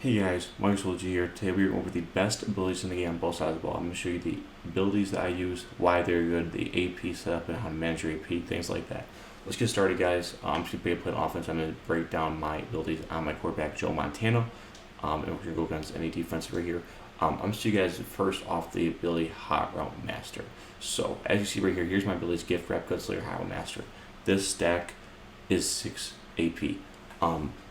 Hey guys, Michael G here. Today we're going over the best abilities in the game on both sides of the ball. I'm going to show you the abilities that I use, why they're good, the AP setup, and how to manage your AP, things like that. Let's get started, guys. I'm just going to play offense. I'm going to break down my abilities on my quarterback, Joe Montana, and we're going to go against any defense right here. I'm going to show you guys first off the ability Hot Route Master. So, as you see right here, here's my abilities, Gift Wrap, Gunslinger, Hot Route Master. This stack is 6 AP.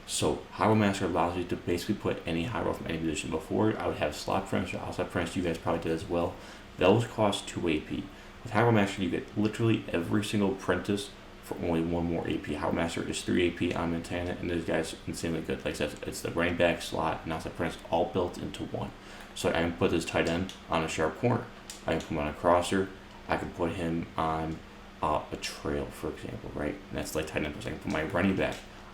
So High Roll Master allows you to basically put any high roll from any position. Before, I would have slot French or outside French. You guys probably did as well. Those cost 2 AP. With High Roll Master, you get literally every single apprentice for only 1 more AP. High Roll Master is 3 AP on Montana, and these guys are insanely good. Like I said, it's the running back, slot, and outside French all built into one. So I can put this tight end on a sharp corner. I can put him on a crosser. I can put him on a trail, for example, right? And that's like tight end. So I can put my running back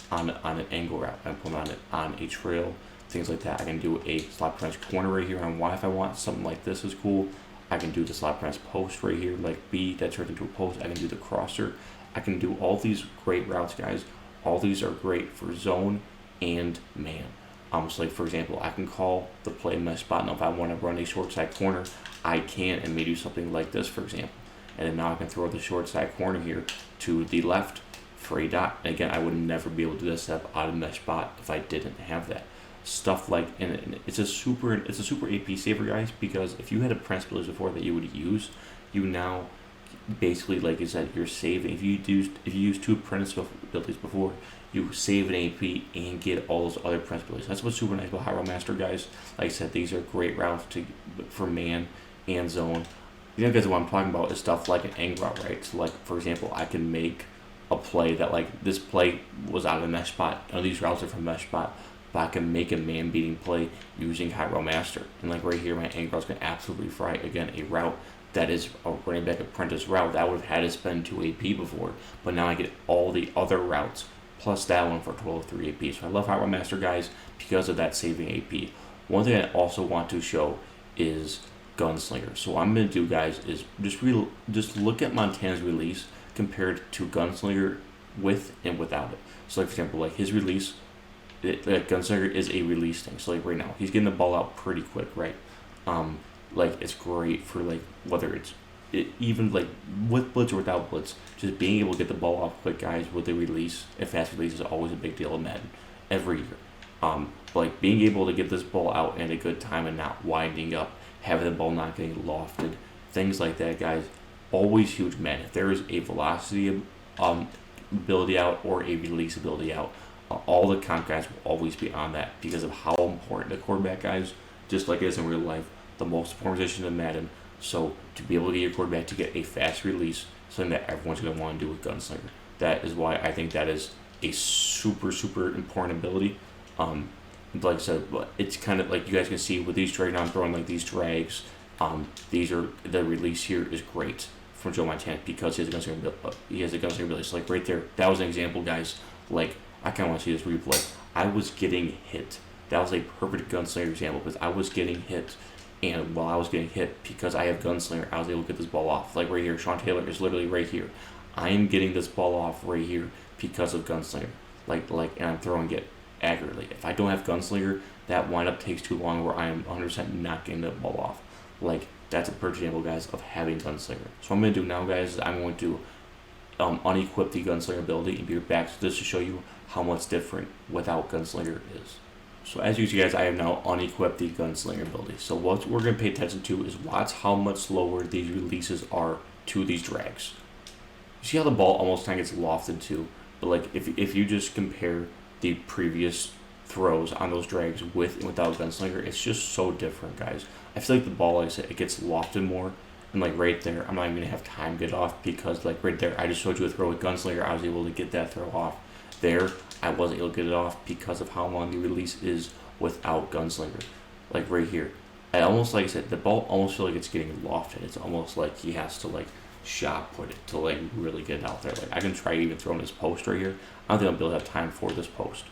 on an angle route. I put them on a trail, things like that. I can do a slot press corner right here on Y if I want. Something like this is cool. I can do the slot press post right here, like B that turns into a post. I can do the crosser. I can do all these great routes, guys. All these are great for zone and man. So like for example, I can call the play in my spot. Now if I want to run a short side corner, I can and may do something like this, for example. And then now I can throw the short side corner here to the left for a dot. And again, I would never be able to do this step out of mesh spot if I didn't have that stuff. Like, and it's a super AP saver, guys, because if you had a Prince abilities before that you would use, you now basically, like I said, you're saving. If you use 2 Prince abilities before, you save an AP and get all those other Prince abilities. That's what's super nice about High Roll Master, guys. Like I said, these are great routes for man and zone. You know, guys, what I'm talking about is stuff like an angle route, right? So like for example, I can make a play that, like, this play was out of the mesh spot. None of these routes are from mesh spot, but I can make a man beating play using High Roll Master. And like right here, my angle routes can absolutely fry. Again, a route that is a running back apprentice route that I would have had to spend 2 AP before, but now I get all the other routes plus that one for a total of 3 AP. So I love High Roll Master, guys, because of that saving AP. One thing I also want to show is Gunslinger. So what I'm gonna do, guys, is just look at Montana's release compared to Gunslinger with and without it. So like for example, like his release, Gunslinger is a release thing. So like right now, he's getting the ball out pretty quick, right? Like it's great for like whether it's even like with blitz or without blitz, just being able to get the ball out quick, guys, with the release. A fast release is always a big deal in Madden every year. Like being able to get this ball out in a good time and not winding up, having the ball not getting lofted, things like that, guys. Always huge, man. If there is a velocity ability out or a release ability out, all the comp guys will always be on that because of how important the quarterback, guys, just like it is in real life, the most important position in Madden. So to be able to get your quarterback to get a fast release, something that everyone's going to want to do with Gunslinger. That is why I think that is a super important ability. Like I said, it's kind of like you guys can see with these drags, I'm throwing like these drags. These are, the release here is great from Joe Montana because he has a gunslinger ability. So like right there, that was an example, guys. Like I kind of want to see this replay. I was getting hit. That was a perfect gunslinger example because I was getting hit, and while I was getting hit, because I have gunslinger, I was able to get this ball off. Like right here, Sean Taylor is literally right here. I am getting this ball off right here because of gunslinger. And I'm throwing it accurately. If I don't have gunslinger, that windup takes too long where I am 100% not getting the ball off. Like, that's a perfect example, guys, of having Gunslinger. So what I'm going to do now, guys, is I'm going to unequip the Gunslinger ability and be back to this to show you how much different without Gunslinger is. So as you see, guys, I have now unequipped the Gunslinger ability. So what we're going to pay attention to is watch how much slower these releases are to these drags. You see how the ball almost kind of gets lofted too? But like if you just compare the previous throws on those drags with and without Gunslinger, it's just so different, guys. I feel like the ball, like I said, it gets lofted more, and like right there, I'm not even gonna have time to get off because like right there, I just showed you a throw with Gunslinger, I was able to get that throw off. There, I wasn't able to get it off because of how long the release is without Gunslinger. Like right here, I almost, like I said, the ball almost feels like it's getting lofted. It's almost like he has to like shot put it to like really get it out there. Like I can try even throwing this post right here. I don't think I'll be able to have time for this post.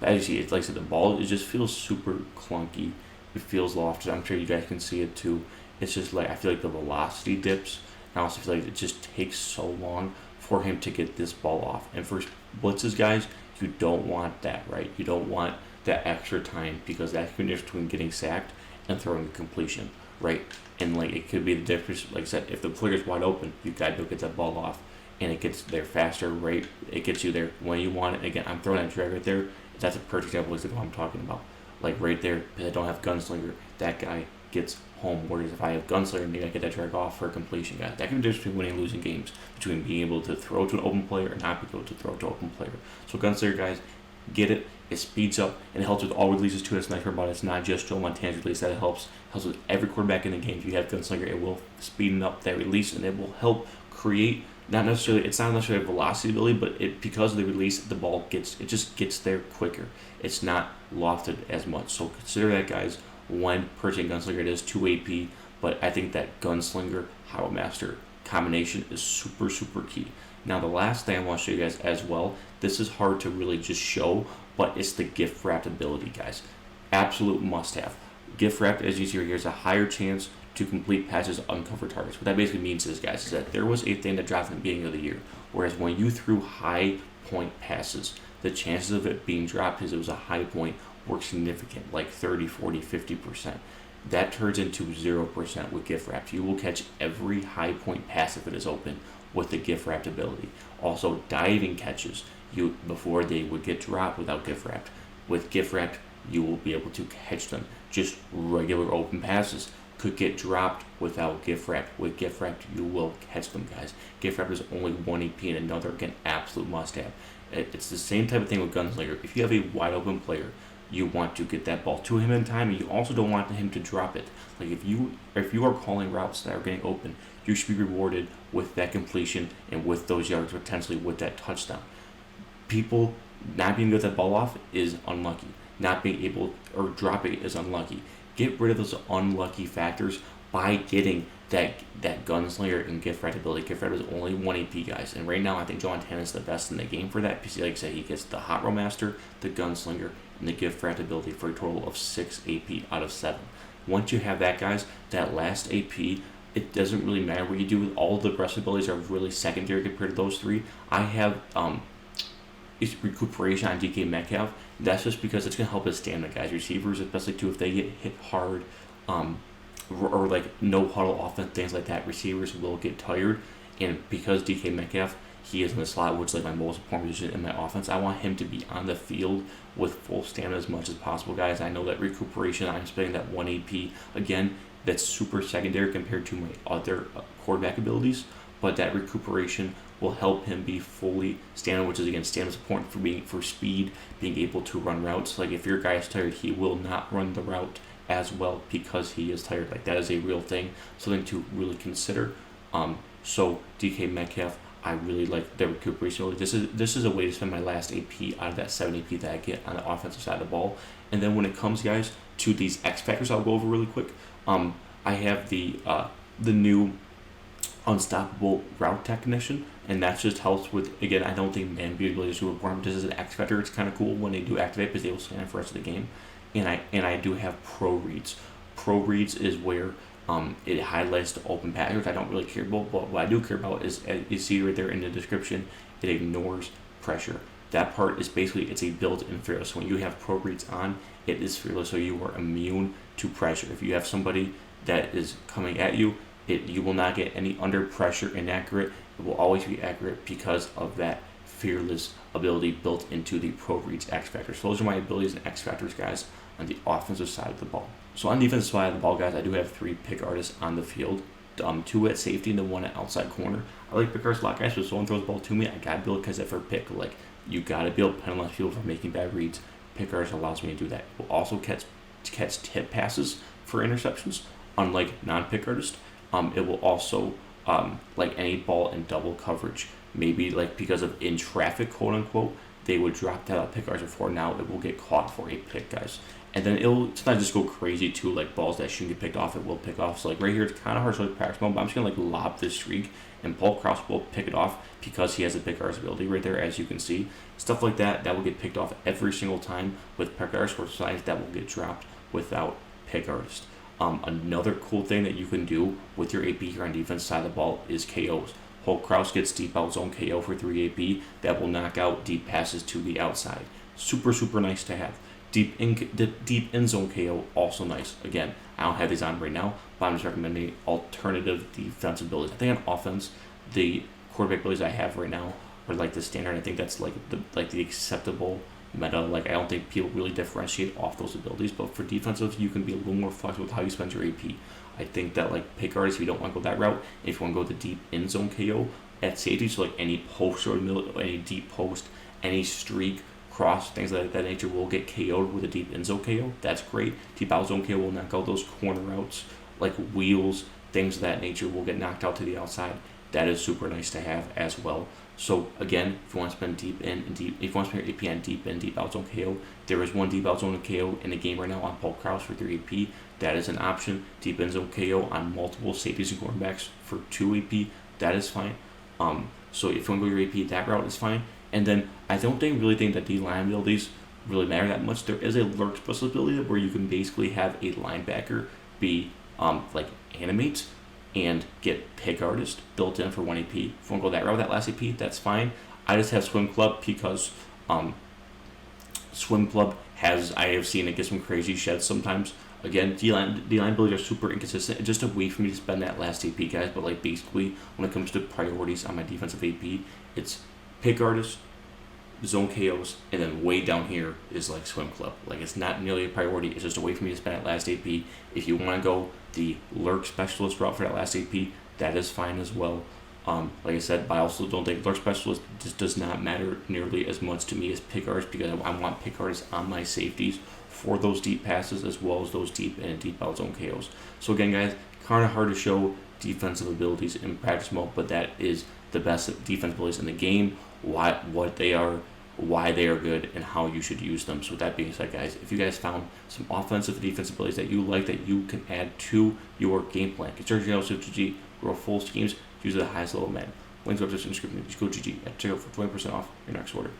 But as you see, it's like I said, the ball, it just feels super clunky. It feels lofted. I'm sure you guys can see it too. It's just like, I feel like the velocity dips. I also feel like it just takes so long for him to get this ball off. And for blitzes, guys, you don't want that, right? You don't want that extra time, because that's the difference between getting sacked and throwing a completion, right? And like it could be the difference, like I said, if the player's wide open, you got to get that ball off, and it gets there faster, right? It gets you there when you want it. Again, I'm throwing that drag right there. That's a perfect example of what I'm talking about. Like right there, because I don't have gunslinger, that guy gets home. Whereas if I have gunslinger, maybe I get that drag off for a completion, guys. That can be the difference between winning and losing games, between being able to throw to an open player and not be able to throw to an open player. So gunslinger, guys, get it. It speeds up and it helps with all releases too. That's nice about it. It's not just Joe Montana's release that it helps with every quarterback in the game. If you have gunslinger, it will speed up that release and it will help create. It's not necessarily a velocity ability, but because of the release, the ball just gets there quicker. It's not lofted as much. So consider that, guys, when purchasing gunslinger. It is 2 AP, but I think that gunslinger Hyrule Master combination is super, super key. Now the last thing I want to show you guys as well, this is hard to really just show, but it's the gift wrapped ability, guys. Absolute must have. Gift wrapped, as you see right here, is a higher chance to complete passes on uncovered targets. What that basically means is, guys, is that there was a thing that dropped in the beginning of the year, whereas when you threw high point passes, the chances of it being dropped because it was a high point were significant, like 30, 40, 50%. That turns into 0% with gift wrapped. You will catch every high point pass if it is open with the gift wrapped ability. Also, diving catches, before they would get dropped without gift wrapped. With gift wrapped, you will be able to catch them. Just regular open passes could get dropped without gift wrapped. With gift wrapped, you will catch them, guys. Gift wrapped is only 1 AP and another, again, absolute must have. It's the same type of thing with gunslinger. If you have a wide open player, you want to get that ball to him in time, and you also don't want him to drop it. Like if you are calling routes that are getting open, you should be rewarded with that completion and with those yards, potentially with that touchdown. People not being able to get that ball off is unlucky. Not being able or dropping it is unlucky. Get rid of those unlucky factors by getting that gunslinger and gift wrapped ability. Gift wrapped is only 1 AP, guys, and right now I think Joe Montana is the best in the game for that. Because like I said, he gets the Hyrule Master, the gunslinger, and the gift wrapped ability for a total of 6 AP out of 7. Once you have that, guys, that last AP, it doesn't really matter what you do with all the rest abilities are really secondary compared to those 3. I have is recuperation on DK Metcalf. That's just because it's going to help his stamina, guys. Receivers, especially too, if they get hit hard, or like no huddle offense, things like that, receivers will get tired. And because DK Metcalf, he is in the slot, which is like my most important position in my offense, I want him to be on the field with full stamina as much as possible, guys. I know that recuperation, I'm spending that 1 AP. Again, that's super secondary compared to my other quarterback abilities, but that recuperation will help him be fully stamina, which is, again, stamina is important for speed, being able to run routes. Like if your guy is tired, he will not run the route as well because he is tired. Like that is a real thing, something to really consider. So DK Metcalf, I really like the recuperation. This is a way to spend my last AP out of that 7 AP that I get on the offensive side of the ball. And then when it comes, guys, to these X factors, I'll go over really quick. I have the new unstoppable route technician, and that just helps with, again, I don't think man beat ability is super important, but this is an X factor. It's kind of cool when they do activate because they will stand for the rest of the game. And I do have pro reads. Pro reads is where it highlights the open patterns. I don't really care about, but what I do care about is, you see right there in the description, it ignores pressure. That part is basically, it's a built-in fearless. When you have pro reads on, it is fearless, so you are immune to pressure. If you have somebody that is coming at you, you will not get any under pressure inaccurate. It will always be accurate because of that fearless ability built into the pro reads X factor. So those are my abilities and X factors, guys, on the offensive side of the ball. So on the defensive side of the ball, guys, I do have 3 pick artists on the field. 2 at safety and the 1 at outside corner. I like pick artists a lot, guys, so if someone throws the ball to me, I gotta be able to catch that for a pick. Like, you gotta be able to penalize people for making bad reads. Pick artist allows me to do that. It will also catch tip passes for interceptions, unlike non-pick artist. It will also, like any ball in double coverage, maybe like because of in traffic, quote unquote, they would drop that out pick artist before. Now it will get caught for a pick, guys. And then it'll sometimes just go crazy too, like balls that shouldn't get picked off, it will pick off. So like right here, it's kind of hard to like practice mode, but I'm just gonna like lob this streak, and Paul Krause will pick it off because he has a pick artist ability right there, as you can see. Stuff like that will get picked off every single time with pick artist, or signs that will get dropped without pick artist. Another cool thing that you can do with your AP here on defense side of the ball is KOs. Hulk Krause gets deep out zone KO for 3 AP that will knock out deep passes to the outside. Super, super nice to have. deep end zone KO, also nice. Again, I don't have these on right now, but I'm just recommending alternative defensive abilities. I think on offense, the quarterback abilities I have right now are like the standard. I think that's like the acceptable meta. Like I don't think people really differentiate off those abilities. But for defensive, you can be a little more flexible with how you spend your AP. I think that like pick artists, if you don't want to go that route, if you want to go the deep end zone KO at safety, so like any post or any deep post, any streak, cross, things like that nature will get KO'd with a deep end zone KO. That's great. Deep out zone KO will knock out those corner routes, like wheels, things of that nature will get knocked out to the outside. That is super nice to have as well. So again, if you want to spend if you want to spend your AP on deep out zone KO, there is one deep out zone KO in the game right now on Paul Krause for 3 AP. That is an option. Deep end zone KO on multiple safeties and cornerbacks for 2 AP. That is fine. So if you want to go your AP, that route is fine. And then I don't really think that the line abilities really matter that much. There is a lurk special ability where you can basically have a linebacker be like animate and get pick artist built in for 1 AP. If you want to go that route, that last AP, that's fine. I just have swim club because swim club I have seen it get some crazy sheds sometimes. Again, D-line abilities are super inconsistent. It's just a way for me to spend that last AP, guys. But like basically, when it comes to priorities on my defensive AP, it's pick artist, zone KOs, and then way down here is like swim club. Like it's not nearly a priority. It's just a way for me to spend that last AP. If you want to go the lurk specialist route for that last AP, that is fine as well. Like I said, but I also don't think lurk specialist just does not matter nearly as much to me as pick artist, because I want pick artists on my safeties for those deep passes as well as those deep and deep out zone KOs. So again, guys, kind of hard to show defensive abilities in practice mode, but that is the best defensive abilities in the game, what they are, why they are good, and how you should use them. So with that being said, guys, if you guys found some offensive and defensive abilities that you like that you can add to your game plan, consider your GG, grow full schemes, use the highest level Madden. Links up in the description. Just go GG and check out for 20% off your next order.